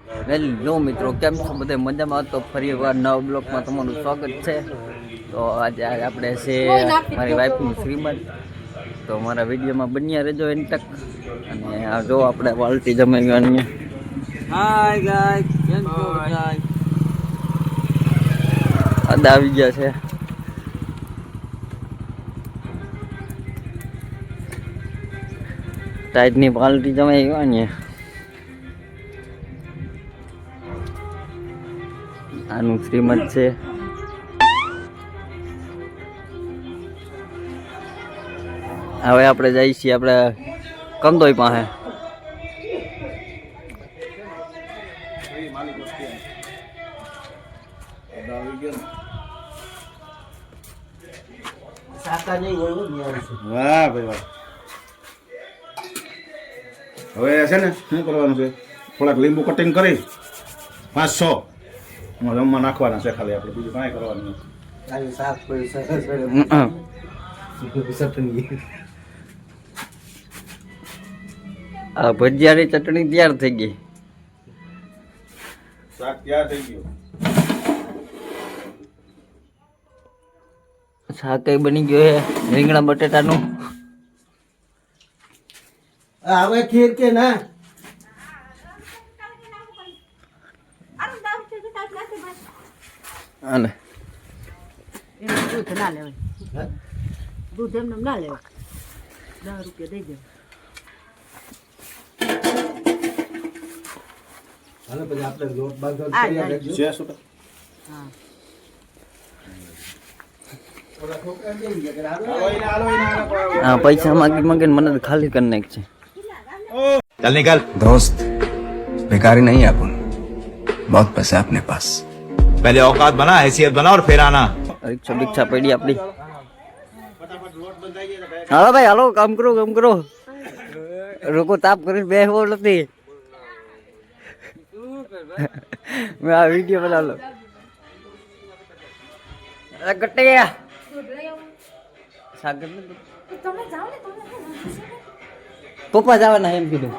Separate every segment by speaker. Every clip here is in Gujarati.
Speaker 1: હેલો મિત્રો, કેમ છો બધા મજામાં? તો ફરી વાર નવા બ્લોગમાં તમારું સ્વાગત છે. તો આજે આપણે છે મારી વાઈફનું શ્રીમંત. તો મારા વિડીયોમાં બન્યા રહેજો એન તક. અને આ જો આપણે વાલટી જમાઈ હાય ગાય, કેમ છો ગાય? આદા આવી ગયા છે. ટાઈટની પાલટી જમાઈ ગવાની. આનું શ્રીમંત છે. હવે આપણે જઈએ છીએ આપણે કંદોઈ પાસે.
Speaker 2: વાહ ભાઈ વાહ. હવે છે ને શું કરવાનું છે, થોડાક લીંબુ કટિંગ કરી 500 જમવા નાખવાના છે. ખાલી આપણે બીજું કાંઈ કરવાનું નથી.
Speaker 1: આ ભજીયાની ચટણી તૈયાર થઈ ગઈ.
Speaker 2: શાક તૈયાર થઈ ગયું.
Speaker 1: શાક કઈ બની ગયો છે રીંગણા બટેટાનું.
Speaker 3: હવે ખીર કે ના
Speaker 1: અને
Speaker 4: દૂધ ના લેવાય, દૂધ એમને ના લેવાય. 10 રૂપિયા દઈ દે.
Speaker 3: હાલો પછી આપણે લોટ બાંધો તૈયાર રાખજો.
Speaker 2: છે શું?
Speaker 4: હા,
Speaker 1: હા પૈસા માંગી માંગીને મને તો ખાલી કરી નાખ છે.
Speaker 5: चल निकल दोस्त, बेकारी नहीं है अपन, बहुत पैसा है अपने पास, पहले औकात बना, हैसियत बना और फिर आना.
Speaker 1: રિક્ષા બિક્ષા પડી આપડી. હાલો ભાઈ હાલો, કામ કરો કામ કરો. રોકો તાપ કરી બેહવો નથી. મેં આ વિડીયો બનાવેલો. ગટ્ટિયા સાગર પપ્પા જવાના એમ કીધું.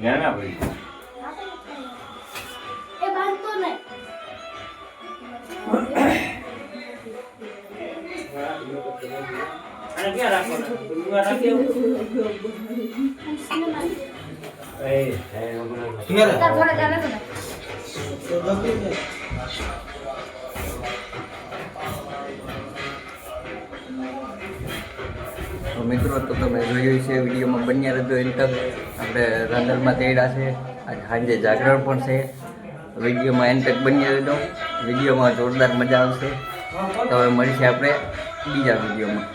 Speaker 2: ના ભાઈ
Speaker 1: તો મિત્રો, તો તમે જોયું છે વિડીયોમાં બન્યા રહેજો એન તક. આપણે રાંદલમાં તેડા છે, આજે સાંજે જાગરણ પણ છે. વિડીયોમાં એન તક બન્યા રહેજો. વિડીયોમાં જોરદાર મજા આવશે. તો હવે મળીશું આપણે બીજા વિડીયોમાં.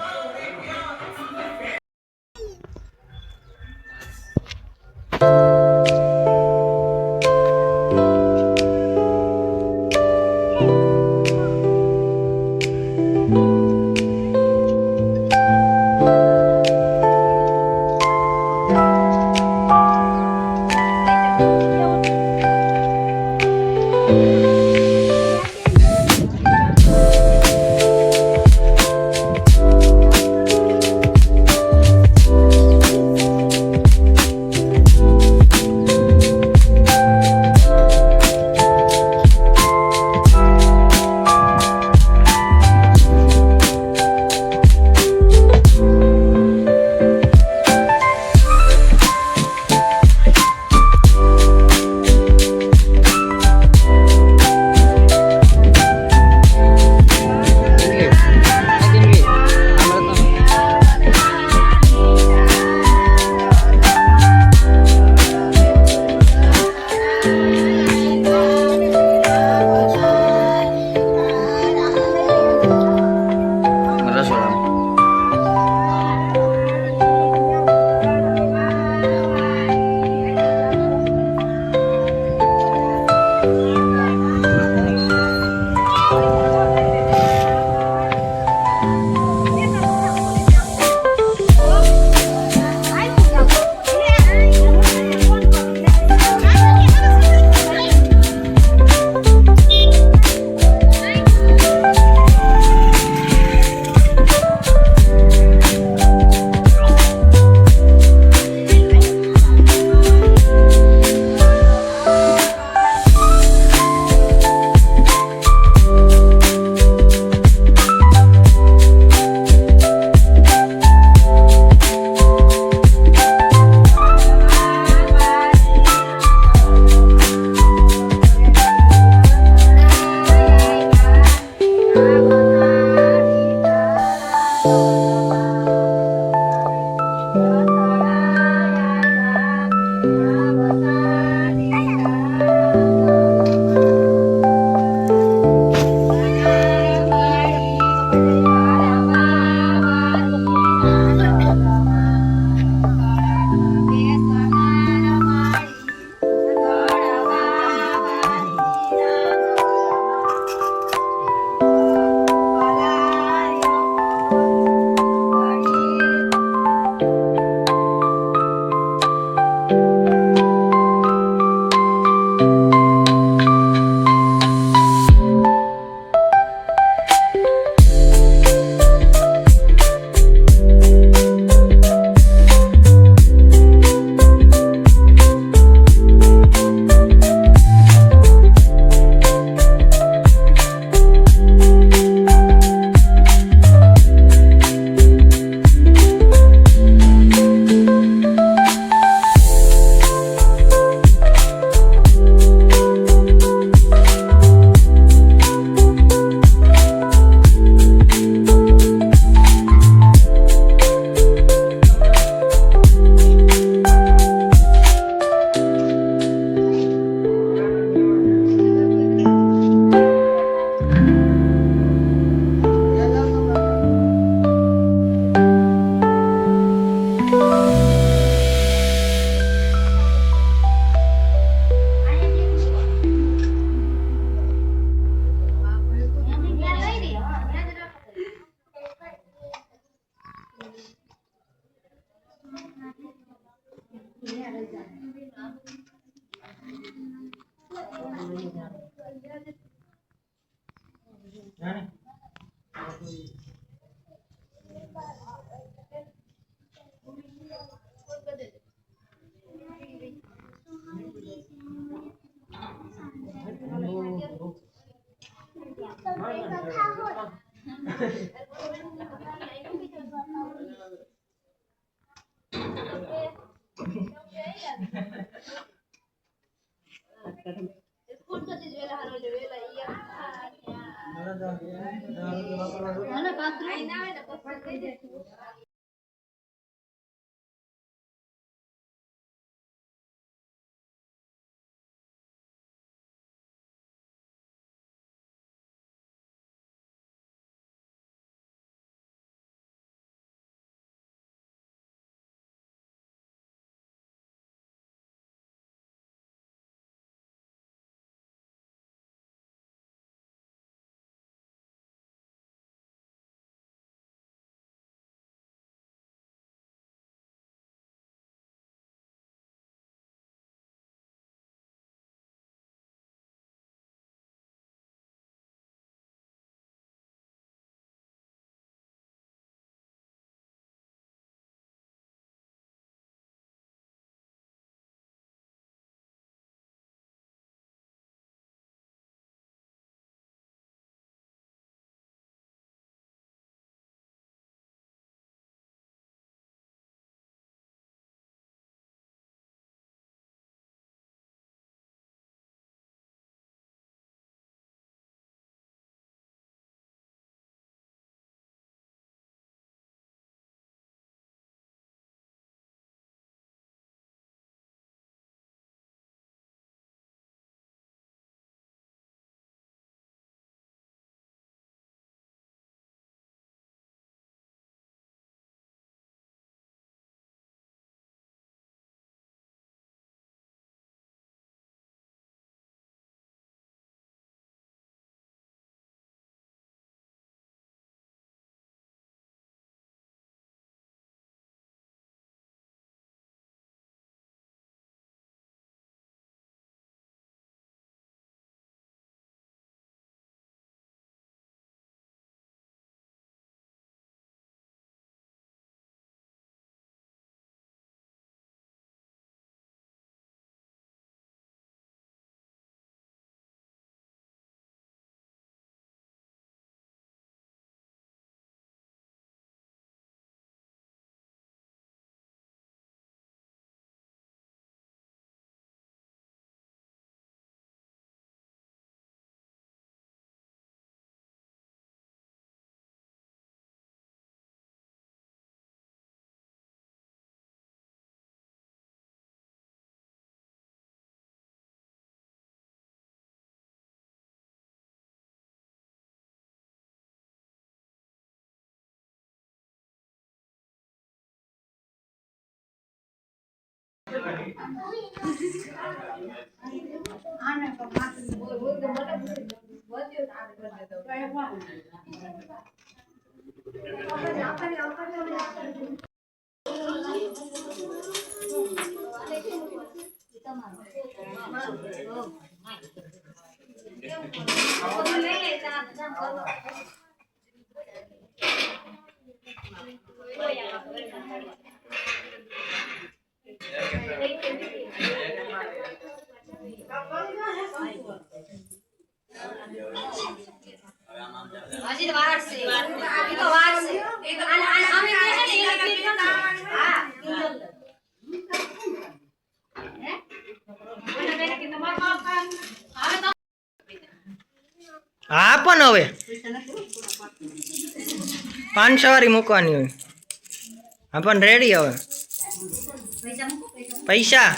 Speaker 6: હજી તો વાર છે એ તો વાર છે એ તો અમે કહે છે ને એ રીતે હા હે મને બેન કે તમાર કામ આવે તો
Speaker 7: હા પણ હવે 500 વાળી મૂકવાની હોય હા પણ રેડી હવે પૈસા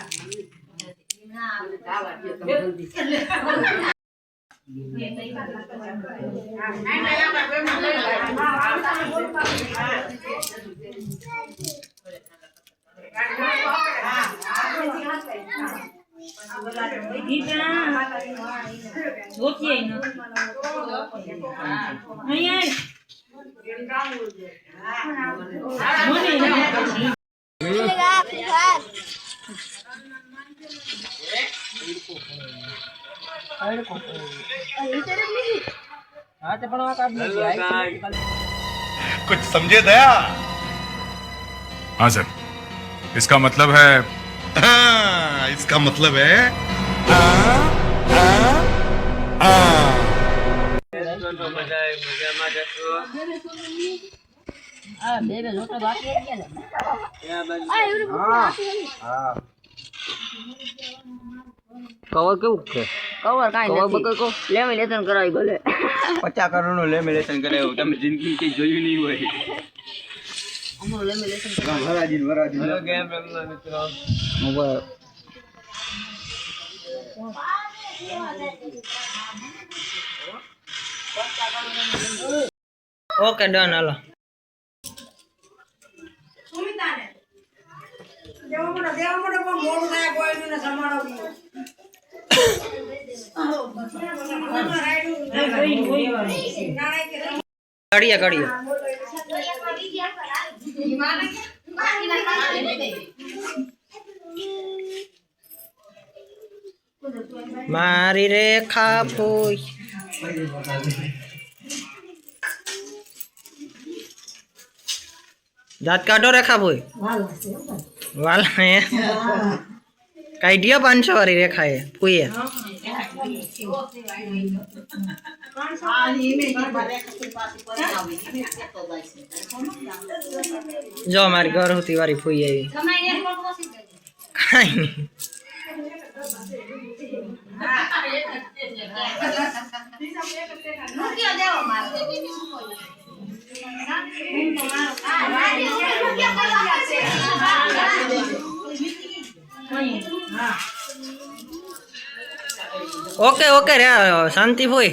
Speaker 8: कुछ समझे दया। हाँ सर, इसका मतलब है इसका मतलब है
Speaker 4: આ બે લોટો બાકી જ ગયા
Speaker 1: કવર કેવું છે
Speaker 4: કવર કાઈ
Speaker 1: કવર
Speaker 4: નથી
Speaker 1: બકર કો
Speaker 4: લેમિનેશન કરાવી ગલે
Speaker 1: 50 કરોડનું લેમિનેશન કરાવ્યું તમે જિંદગી કઈ જોયું નહીં હોય
Speaker 4: અમારું લેમિનેશન
Speaker 1: હેલો ગેમ રમવા મિત્રો મોબાઈલ
Speaker 7: ઓકે ડન હાલો કાઢીએ મારી રેખા ફૂઈ દાંત કાઢો રેખા ફૂઈ વાલા હે કાઢ્યો 500 વાળી રેખા એ ફૂઈએ જો મારી ગરહુતી વાળી ફૂઈ આવી કાઈ નહીં ઓકે ઓકે રે શાંતિ ફોઈ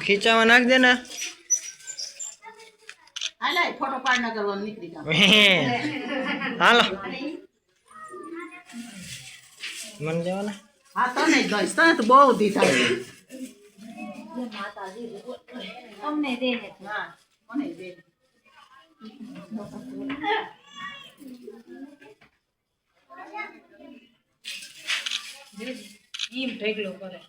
Speaker 7: ખીચામાં નાખ દે ને
Speaker 4: ફોટો પાડ ના કરવાનો નીકળી જાવ
Speaker 7: હાલો મન જવા ને
Speaker 4: હા તને જ દઈશ તને તો બહુ દીધા
Speaker 6: અમને દે
Speaker 4: હા મને દે
Speaker 6: ઈમ ઢેકલો કરે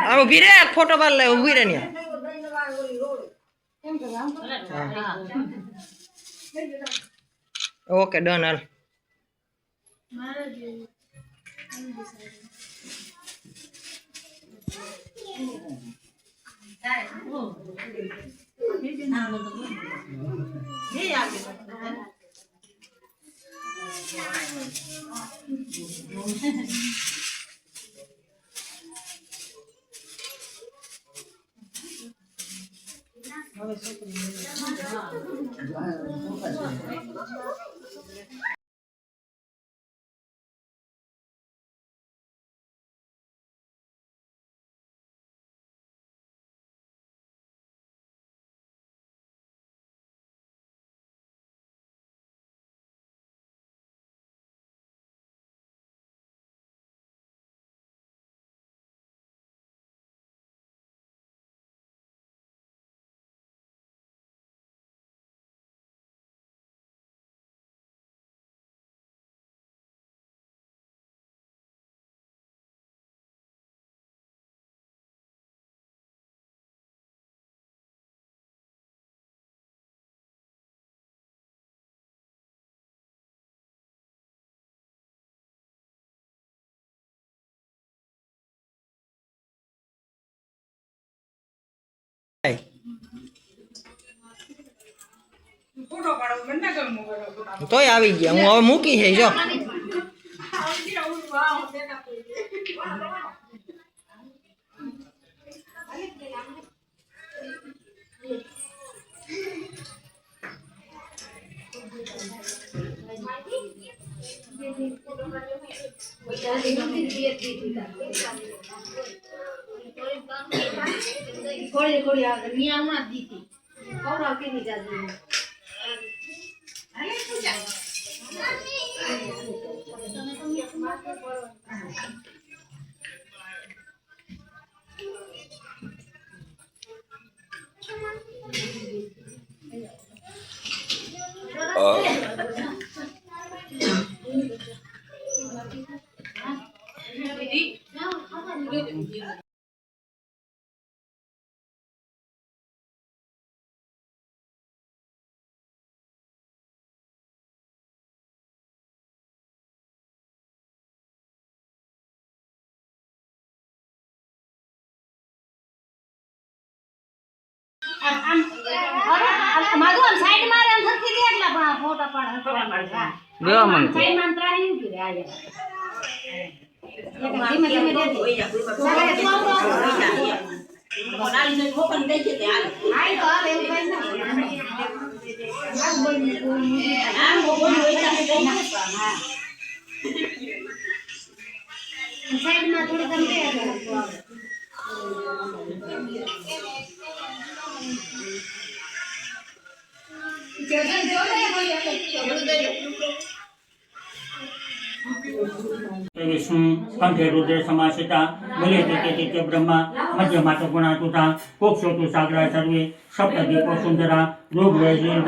Speaker 7: આ ઉભી રે ફોટો પાડ લે ઉભી રે ને ઓકે ડન હાલ તોય આવી ગયા હું હવે મૂકી છે જો
Speaker 6: થોડી થોડી આવે નિયામાં દીધી કૌરવ કેની જાજી માધુ આમ સાઈડ માં આમ સરખી દે એટલા ફોટા પાડ
Speaker 1: દેવા માંગતો
Speaker 6: સાઈડ માં ત્રાહી ઉભી રહે આયા ધીમે ધીમે દે મોડાલી ને ઓપન દે છે તે હાલ આઈ તો આવે એવું કઈ ના આમ બોલ હોય છે હા સાઈડ માં થોડી કમ દે
Speaker 9: विष्णु कंठे रुद्र समासिता बले देते ब्रह्मा मध्य मात गुणातुता कोक्षोतु सागरा सर्वे सप्त दीपो सुंदरा रोग वैलीन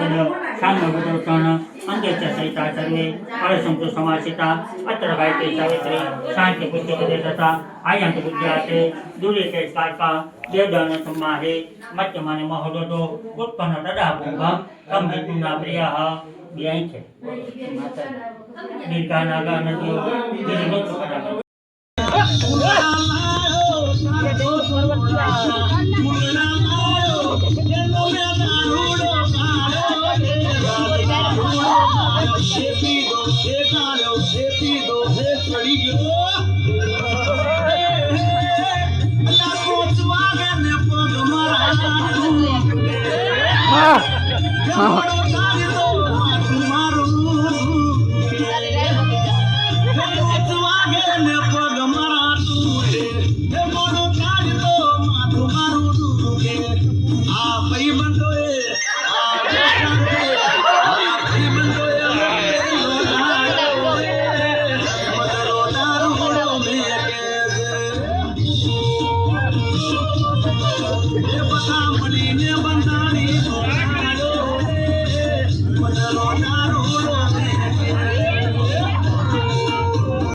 Speaker 9: सांगवदर्शन अंगे च सहिता सर्वे परसंतु समासिता अत्र गायते सावित्री शांति बुद्धि देवता आयंत बुद्ध्याते दूरे के स्कारका देवदान समाहे मध्य माने महोदतो उत्पन्न तदा पुंभम कम हेतुना प्रियः ज्ञान છે દીર્ઘા નાગા નદીઓ દીર્ઘો ચુકડા
Speaker 10: ને